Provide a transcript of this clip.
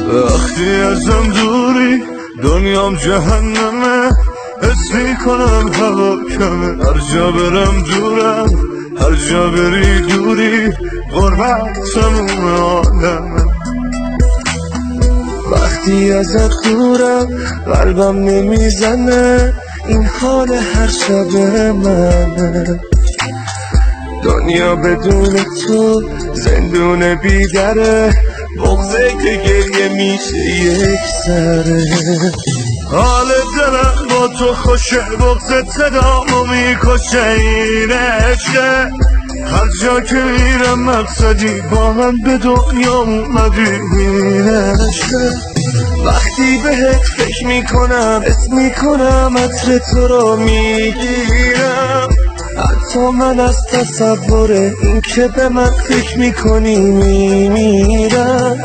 وقتی ازم دوری دنیام جهنمه، حس میکنم هوا کمه، هر جا برم دورم، هر جا بری دوری، غربت تموم عالمه. وقتی ازت دورم قلبم نمیزنه، این حال هر شب منه. دنیا بدون تو زندون بیدره، بغضه که گریه میشه یک سره. حال دلم با تو خوشه، بغضت صدامو میکشه، این عشقه. هر جا که میرم مقصدی، با من به دنیا اومدی، این عشقه. وقتی بهت فکر میکنم، حس میکنم عطر تو رو میگیرم، حتی من از تصور این که به من فکر میکنی میمیرم.